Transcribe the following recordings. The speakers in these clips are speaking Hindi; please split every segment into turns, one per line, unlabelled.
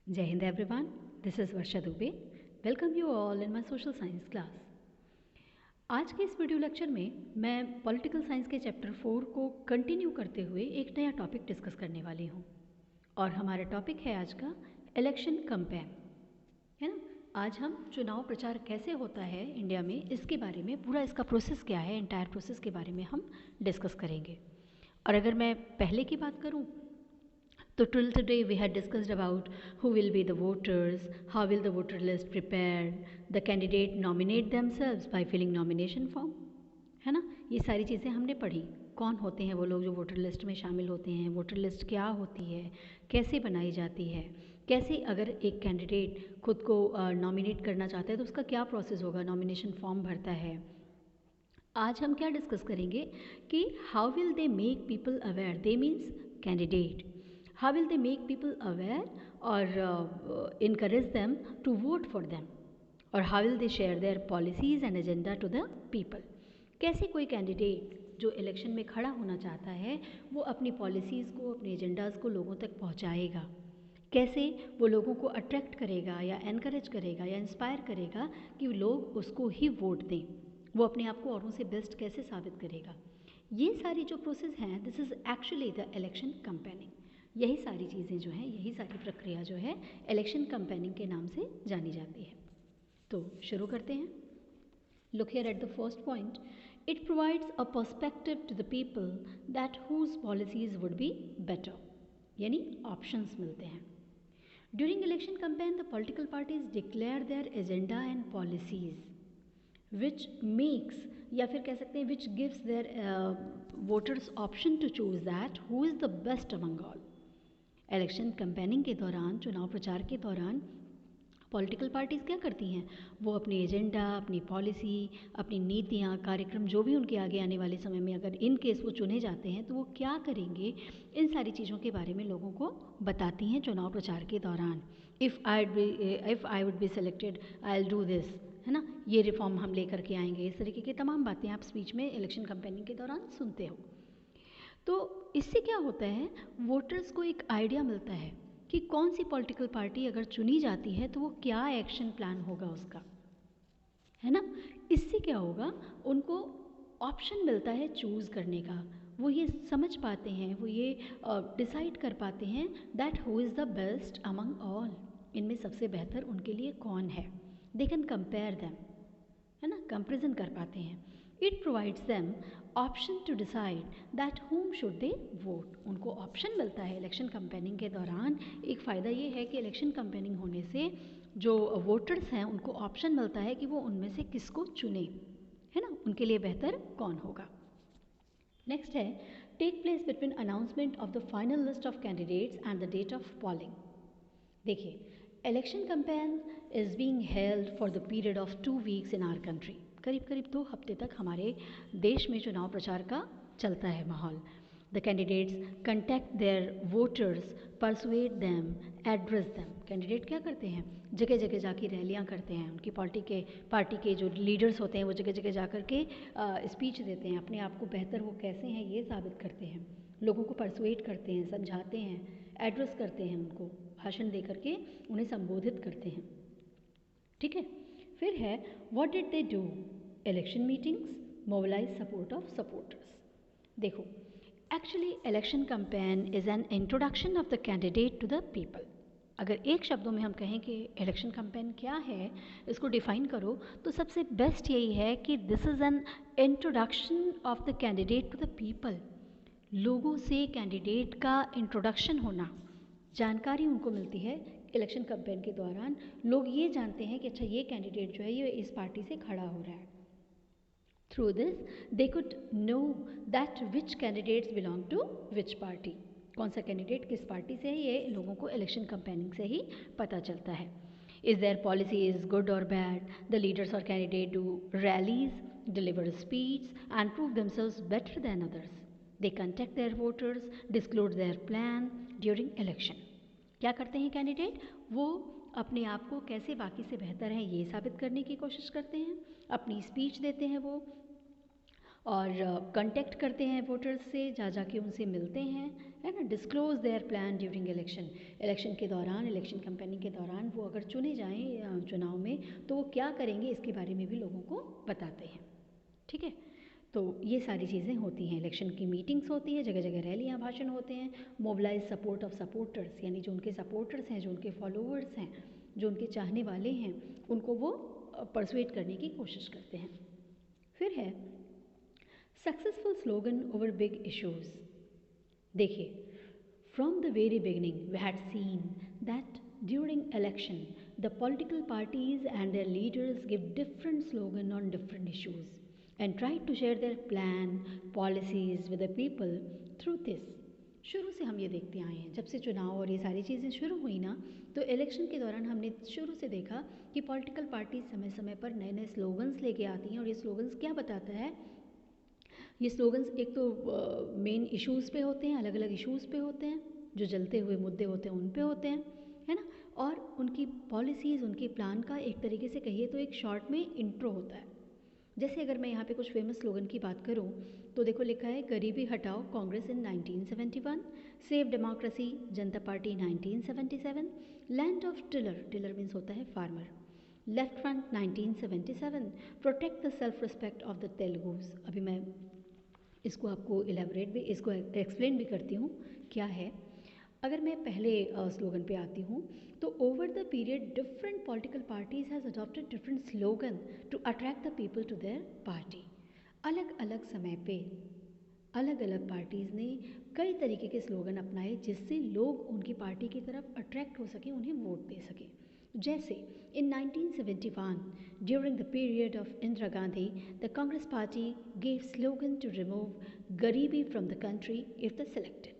Jai Hind everyone, this is Varsha Dubey. Welcome you all in my social science class. आज के इस वीडियो लेक्चर में मैं पॉलिटिकल साइंस के चैप्टर 4 को कंटिन्यू करते हुए एक नया टॉपिक डिस्कस करने वाली हूँ और हमारा टॉपिक है आज का इलेक्शन कैंपेन, है ना। आज हम चुनाव प्रचार कैसे होता है इंडिया में, इसके बारे में, पूरा इसका प्रोसेस क्या है, एंटायर प्रोसेस के बारे में हम डिस्कस करेंगे। और अगर मैं पहले की बात करूँ तो till today we had discussed about who will be the voters, how will the voter list prepared, the candidate nominate themselves by filling nomination form, है ना। ये सारी चीज़ें हमने पढ़ी। कौन होते हैं वो लोग जो वोटर लिस्ट में शामिल होते हैं, वोटर लिस्ट क्या होती है, कैसे बनाई जाती है, कैसे अगर एक कैंडिडेट खुद को नॉमिनेट करना चाहता है तो उसका क्या प्रोसेस होगा, नॉमिनेशन फॉर्म भरता है। आज हम क्या डिस्कस करेंगे कि how will they make people aware, they means candidate, how will they make people aware or encourage them to vote for them, और how will they share their policies and agenda to the people। कैसे कोई कैंडिडेट जो इलेक्शन में खड़ा होना चाहता है वो अपनी पॉलिसीज़ को, अपने एजेंडाज़ को लोगों तक पहुंचाएगा, कैसे वो लोगों को अट्रैक्ट करेगा या एनकरेज करेगा या इंस्पायर करेगा कि लोग उसको ही वोट दें, वो अपने आप को औरों से बेस्ट कैसे साबित करेगा। ये सारी जो प्रोसेस हैं, this is actually the election campaigning. यही सारी चीज़ें जो हैं, यही सारी प्रक्रिया जो है इलेक्शन कैंपेनिंग के नाम से जानी जाती है। तो शुरू करते हैं। Look here at the first point, it provides a perspective to the people that whose policies would be better, यानी ऑप्शंस मिलते हैं। During election campaign the political parties declare their agenda and policies which makes, या फिर कह सकते हैं which gives their voters option to choose that who is the best among all. Election campaigning के दौरान, चुनाव प्रचार के दौरान पॉलिटिकल पार्टीज़ क्या करती हैं, वो अपने एजेंडा, अपनी पॉलिसी, अपनी नीतियाँ, कार्यक्रम जो भी उनके आगे आने वाले समय में अगर इन केस वो चुने जाते हैं तो वो क्या करेंगे, इन सारी चीज़ों के बारे में लोगों को बताती हैं चुनाव प्रचार के दौरान। If I would be selected I will do this, है ना, ये रिफॉर्म हम लेकर के आएंगे। इस तरीके की तमाम बातें आप स्पीच में इलेक्शन कैंपेनिंग के दौरान सुनते हो। तो इससे क्या होता है, वोटर्स को एक आइडिया मिलता है कि कौन सी पॉलिटिकल पार्टी अगर चुनी जाती है तो वो क्या एक्शन प्लान होगा उसका, है ना। इससे क्या होगा, उनको ऑप्शन मिलता है चूज़ करने का। वो ये समझ पाते हैं, वो ये डिसाइड कर पाते हैं that who is the best among all, इनमें सबसे बेहतर उनके लिए कौन है। दे कैन कंपेयर दैम, है ना, कंपेरिजन कर पाते हैं। It provides them option to decide that whom should they vote. उनको ऑप्शन मिलता है इलेक्शन कैंपेनिंग के दौरान। एक फ़ायदा ये है कि इलेक्शन कैंपेनिंग होने से जो वोटर्स हैं उनको ऑप्शन मिलता है कि वो उनमें से किसको चुने, है ना, उनके लिए बेहतर कौन होगा। नेक्स्ट है, take place between announcement of the final list of candidates and the date of polling. देखिए, election campaign is being held for the period of 2 weeks in our country. करीब करीब 2 हफ्ते तक हमारे देश में चुनाव प्रचार का चलता है माहौल। The candidates contact their voters, persuade them, address them. Candidate क्या करते हैं, जगह जगह जाके रैलियाँ करते हैं, उनकी पार्टी के जो लीडर्स होते हैं वो जगह जगह जा कर के स्पीच देते हैं, अपने आप को बेहतर वो कैसे हैं ये साबित करते हैं, लोगों को परसुएड करते हैं, समझाते हैं, एड्रेस करते हैं, उनको भाषण दे करके उन्हें संबोधित करते हैं। ठीक है, फिर है what did they do, election meetings, mobilise support of supporters. देखो, actually election campaign is an introduction of the candidate to the people. अगर एक शब्दों में हम कहें कि इलेक्शन कैंपेन क्या है, इसको डिफ़ाइन करो, तो सबसे बेस्ट यही है कि this is an introduction of the candidate to the people. लोगों से कैंडिडेट का इंट्रोडक्शन होना, जानकारी उनको मिलती है इलेक्शन कैंपेन के दौरान। लोग ये जानते हैं कि अच्छा ये कैंडिडेट जो है ये इस पार्टी से खड़ा हो रहा है। Through this they could know that which candidates belong to which party, कौन सा कैंडिडेट किस पार्टी से है, ये लोगों को इलेक्शन कैंपेनिंग से ही पता चलता है। Is their policy is good और बैड, द लीडर्स और candidate do rallies, deliver speech and prove themselves better than others, they contact their voters, disclose their plan during election. क्या करते हैं कैंडिडेट, वो अपने आप को कैसे बाकी से बेहतर है ये साबित करने की कोशिश करते हैं, अपनी स्पीच देते हैं वो, और कांटेक्ट करते हैं वोटर्स से, जा जाके उनसे मिलते हैं, है ना, disclose their plan during election, election के दौरान, इलेक्शन कैंपेनिंग के दौरान वो अगर चुने जाएं चुनाव में तो वो क्या करेंगे इसके बारे में भी लोगों को बताते हैं। ठीक है, तो ये सारी चीज़ें होती हैं, इलेक्शन की मीटिंग्स होती हैं, जगह जगह रैलियाँ, भाषण होते हैं, मोबिलाइज सपोर्ट ऑफ सपोर्टर्स, यानी जो उनके सपोर्टर्स हैं, जो उनके फॉलोअर्स हैं, जो उनके चाहने वाले हैं, उनको वो परसुएट करने की कोशिश करते हैं। फिर है successful slogan over big issues. देखिए, from the very beginning we had seen that during election the political parties and their leaders give different slogan on different issues and tried to share their plan, policies with the people through this. शुरू से हम ये देखते आए हैं, जब से चुनाव और ये सारी चीज़ें शुरू हुई ना, तो इलेक्शन के दौरान हमने शुरू से देखा कि पॉलिटिकल पार्टी समय समय पर नए नए स्लोगन्स लेके आती हैं। और ये स्लोगन्स क्या बताता है, ये स्लोगन्स एक तो मेन इश्यूज़ पे होते हैं, अलग अलग इश्यूज़ पे होते हैं, जो जलते हुए मुद्दे होते हैं उन पे होते हैं, है ना, और उनकी पॉलिसीज़, उनके प्लान का एक तरीके से कहिए तो एक शॉर्ट में इंट्रो होता है। जैसे अगर मैं यहाँ पे कुछ फेमस स्लोगन की बात करूँ तो देखो, लिखा है गरीबी हटाओ Congress in 1971, save democracy Janata Party 1977, land of tiller, tiller means होता है farmer, left front 1977, protect the self respect of the Telugus. अभी मैं इसको आपको इलेबोरेट भी, इसको एक्सप्लेन भी करती हूँ क्या है। अगर मैं पहले स्लोगन पे आती हूँ तो over the period different political parties has adopted different slogan to attract the people to their party. अलग अलग समय पे अलग अलग पार्टीज़ ने कई तरीके के स्लोगन अपनाए जिससे लोग उनकी पार्टी की तरफ अट्रैक्ट हो सकें, उन्हें वोट दे सकें। जैसे in 1971 during the period of Indira Gandhi the Congress party gave slogan to remove garibi from the country if the selected.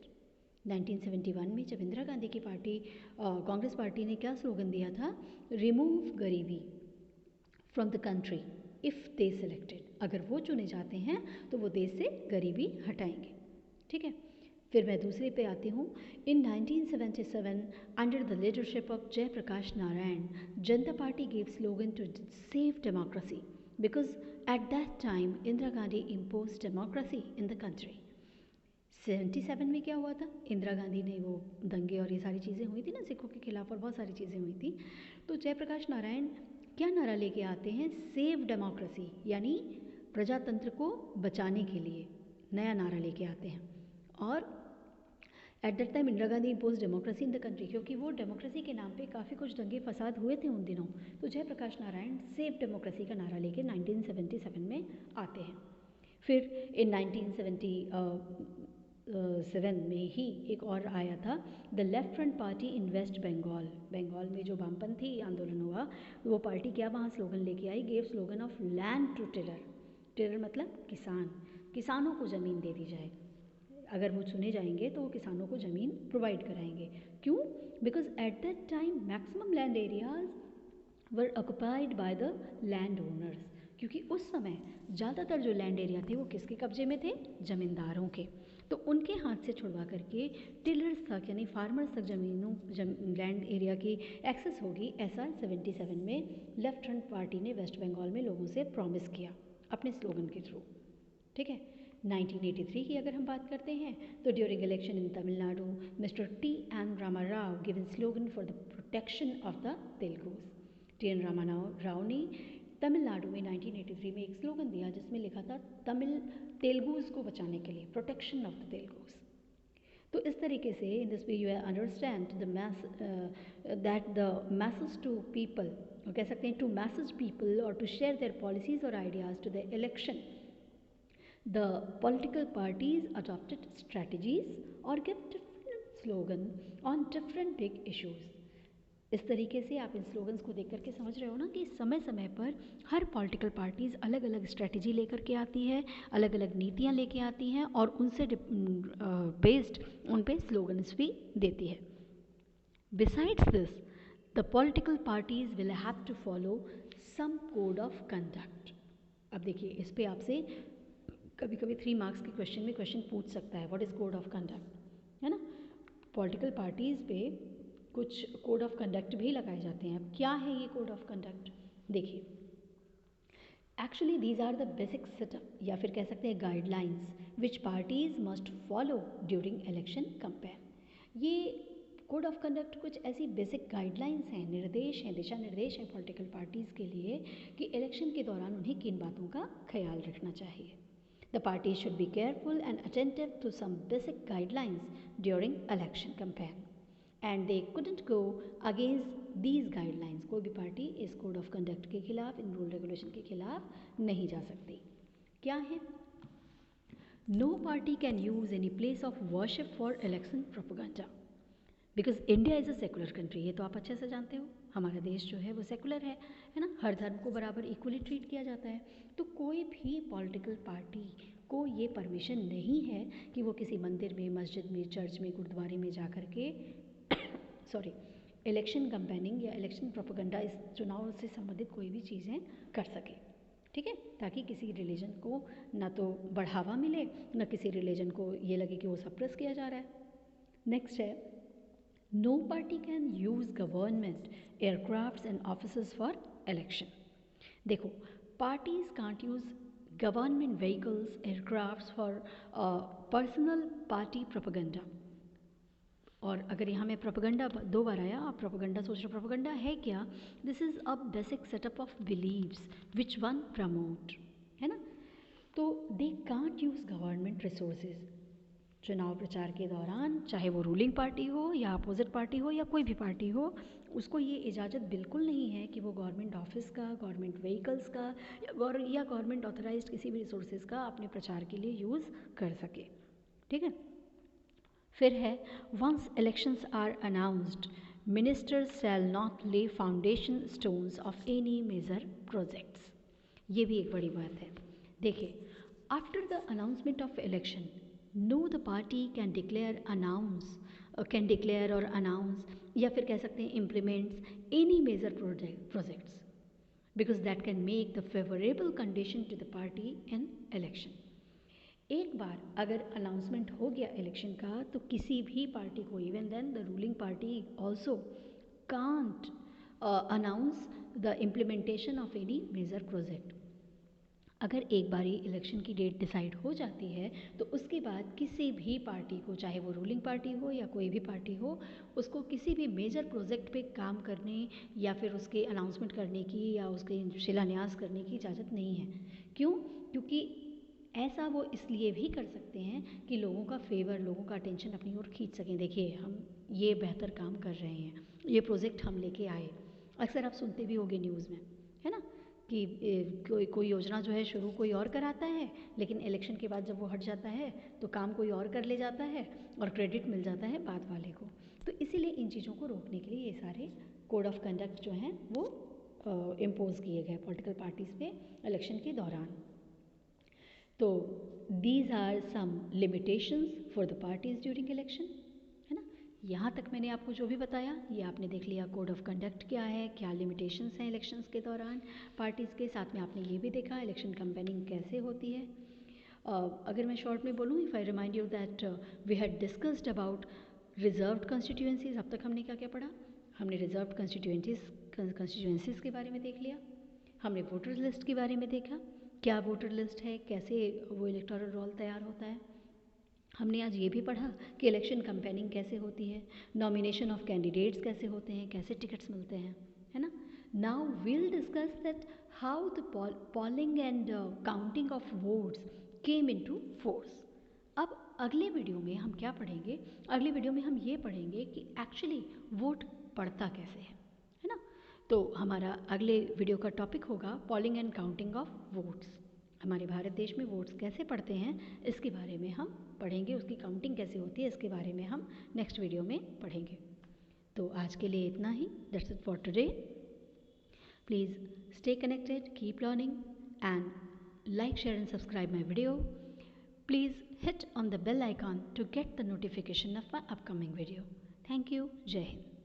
1971 में जब इंदिरा गांधी की पार्टी कांग्रेस पार्टी ने क्या स्लोगन दिया था, remove garibi from the country if they selected, अगर वो चुने जाते हैं तो वो देश से गरीबी हटाएंगे। ठीक है, फिर मैं दूसरे पे आती हूँ। In 1977 under the leadership of Jayaprakash Narayan Janata Party gave slogan to save democracy because at that time Indira Gandhi impose democracy in the country. 77 में क्या हुआ था, इंदिरा गांधी ने वो दंगे और ये सारी चीज़ें हुई थी ना सिखों के खिलाफ, और बहुत सारी चीज़ें हुई थी। तो जयप्रकाश नारायण क्या नारा लेके आते हैं, सेव डेमोक्रेसी, यानी प्रजातंत्र को बचाने के लिए नया नारा लेके आते हैं। और eight that time Indira Gandhi impose democracy in the country, क्योंकि वो डेमोक्रेसी के नाम पे काफ़ी कुछ दंगे फसाद हुए थे उन दिनों। तो जयप्रकाश नारायण सेव डेमोक्रेसी का नारा लेके 1977 में आते हैं। फिर इन 1977 में ही एक और आया था, the left front party in West Bengal. Bengal में जो वामपंथी आंदोलन हुआ, वो पार्टी क्या वहाँ स्लोगन लेके आई, gave slogan of land to tiller. टिलर मतलब किसान, किसानों को ज़मीन दे दी जाए, अगर वो चुने जाएंगे तो वो किसानों को ज़मीन प्रोवाइड कराएंगे। क्यों, because at that time maximum land areas were occupied by the land owners, क्योंकि उस समय ज़्यादातर जो लैंड एरिया थे वो किसके कब्जे में थे, ज़मींदारों के। तो उनके हाथ से छुड़वा करके टिलर्स तक यानी फार्मर्स तक लैंड एरिया की एक्सेस होगी, ऐसा 77 में लेफ्ट फ्रंट पार्टी ने वेस्ट बंगाल में लोगों से प्रॉमिस किया अपने स्लोगन के थ्रू। ठीक है, 1983 की अगर हम बात करते हैं तो during election in Tamil Nadu mister TN. Ramarao given slogan for the protection of the Telugus. TN. Ramarao ने तमिलनाडु में 1983 में एक स्लोगन दिया जिसमें लिखा था तेलुगुस को बचाने के लिए, प्रोटेक्शन ऑफ द तेलुगुस। तो इस तरीके से in this way you understand the that the message to people, कह सकते हैं टू मैसेज पीपल और टू शेयर देयर पॉलिसीज और ideas to the election, the political parties adopted strategies or give different slogan on different big issues. इस तरीके से आप इन स्लोगन्स को देख करके समझ रहे हो ना कि समय समय पर हर पॉलिटिकल पार्टीज़ अलग अलग स्ट्रेटजी लेकर के आती है, अलग अलग नीतियाँ लेके आती हैं और उनसे बेस्ड उन पे स्लोगन्स भी देती है। Besides this the political parties will have to follow some code of conduct. अब देखिए, इस पे आपसे कभी कभी 3 मार्क्स के क्वेश्चन में क्वेश्चन पूछ सकता है, what is code of conduct, है ना। पॉलिटिकल पार्टीज़ पे कुछ कोड ऑफ कंडक्ट भी लगाए जाते हैं। अब क्या है ये कोड ऑफ कंडक्ट, देखिए, actually these are the basic setup या फिर कह सकते हैं guidelines which parties must follow during election campaign. ये कोड ऑफ कंडक्ट कुछ ऐसी बेसिक गाइडलाइंस हैं, निर्देश हैं, दिशा निर्देश हैं पॉलिटिकल पार्टीज़ के लिए कि इलेक्शन के दौरान उन्हें किन बातों का ख्याल रखना चाहिए। The party should be careful and attentive to some basic guidelines during election campaign and they couldn't go against these guidelines. कोई भी पार्टी इस कोड ऑफ कंडक्ट के खिलाफ, इन रूल रेगुलेशन के खिलाफ नहीं जा सकती। क्या है? No party can use any place of worship for election propaganda because India is a secular country. ये तो आप अच्छे से जानते हो, हमारा देश जो है वो सेकुलर है ना। हर धर्म को बराबर इक्वली ट्रीट किया जाता है। तो कोई भी पॉलिटिकल पार्टी को ये परमिशन नहीं है कि वो किसी मंदिर में, मस्जिद में, चर्च में, गुरुद्वारे में जा कर के सॉरी इलेक्शन कैंपेनिंग या इलेक्शन प्रोपेगेंडा, इस चुनाव से संबंधित कोई भी चीज़ें कर सके। ठीक है, ताकि किसी रिलीजन को ना तो बढ़ावा मिले, ना किसी रिलीजन को ये लगे कि वो सप्रेस किया जा रहा है। नेक्स्ट है, no party can use government aircrafts and officers for election. देखो, parties can't use government vehicles, aircrafts for personal party propaganda. और अगर यहाँ में प्रोपेगेंडा दो बार आया, आप प्रोपेगेंडा सोच रहे हो, प्रोपेगेंडा है क्या? This is a basic setup of believes which one promote, है ना। तो they can't use government resources. चुनाव प्रचार के दौरान चाहे वो रूलिंग पार्टी हो या अपोजिट पार्टी हो या कोई भी पार्टी हो, उसको ये इजाज़त बिल्कुल नहीं है कि वो गवर्नमेंट ऑफिस का, गवर्नमेंट व्हीकल्स का या गवर्नमेंट ऑथराइज्ड किसी भी रिसोर्सेज का अपने प्रचार के लिए यूज़ कर सके। ठीक है। फिर है, once elections are announced ministers shall not lay foundation stones of any major projects. ये भी एक बड़ी बात है। देखिए, after the announcement of election no the party can declare और अनाउंस या फिर कह सकते हैं implements any major projects because that can make the favourable condition to the party in election. एक बार अगर अनाउंसमेंट हो गया इलेक्शन का, तो किसी भी पार्टी को, even then the ruling party also can't announce the implementation of any major project. अगर एक बारी इलेक्शन की डेट डिसाइड हो जाती है तो उसके बाद किसी भी पार्टी को, चाहे वो रूलिंग पार्टी हो या कोई भी पार्टी हो, उसको किसी भी मेजर प्रोजेक्ट पे काम करने या फिर उसके अनाउंसमेंट करने की या उसके शिलान्यास करने की इजाज़त नहीं है। क्यों? क्योंकि ऐसा वो इसलिए भी कर सकते हैं कि लोगों का फेवर, लोगों का अटेंशन अपनी ओर खींच सकें। देखिए, हम ये बेहतर काम कर रहे हैं, ये प्रोजेक्ट हम लेके आए। अक्सर आप सुनते भी होंगे न्यूज़ में, है ना, कि कोई योजना जो है शुरू कोई और कराता है, लेकिन इलेक्शन के बाद जब वो हट जाता है तो काम कोई और कर ले जाता है और क्रेडिट मिल जाता है बाद वाले को। तो इसीलिए इन चीज़ों को रोकने के लिए ये सारे कोड ऑफ कंडक्ट जो हैं वो इम्पोज किए गए पॉलिटिकल पार्टीज़ पे इलेक्शन के दौरान। तो these are some limitations for the parties during election, है ना। यहाँ तक मैंने आपको जो भी बताया ये आपने देख लिया, कोड ऑफ कंडक्ट क्या है, क्या लिमिटेशंस हैं इलेक्शंस के दौरान पार्टीज़ के। साथ में आपने ये भी देखा इलेक्शन कैंपेनिंग कैसे होती है। अगर मैं शॉर्ट में बोलूँ, if I remind you that we had discussed about reserved constituencies. अब तक हमने क्या क्या पढ़ा? हमने रिजर्व्ड कंस्टिट्यूएंसीज के बारे में देख लिया, हमने वोटर लिस्ट के बारे में देखा, क्या वोटर लिस्ट है, कैसे वो इलेक्टोरल रोल तैयार होता है। हमने आज ये भी पढ़ा कि इलेक्शन कैंपेनिंग कैसे होती है, नॉमिनेशन ऑफ कैंडिडेट्स कैसे होते हैं, कैसे टिकट्स मिलते हैं, है ना। Now we'll discuss that how the polling and counting of votes came into force. अब अगले वीडियो में हम क्या पढ़ेंगे? अगले वीडियो में हम ये पढ़ेंगे कि एक्चुअली वोट पड़ता कैसे है ना। तो हमारा अगले वीडियो का टॉपिक होगा polling and counting of votes. हमारे भारत देश में वोट्स कैसे पड़ते हैं इसके बारे में हम पढ़ेंगे, उसकी काउंटिंग कैसे होती है इसके बारे में हम नेक्स्ट वीडियो में पढ़ेंगे। तो आज के लिए इतना ही, that's it for today. Please stay connected, keep learning and like, share and subscribe my video. Please hit on the bell icon to get the notification of my upcoming video. Thank you. Jai Hind.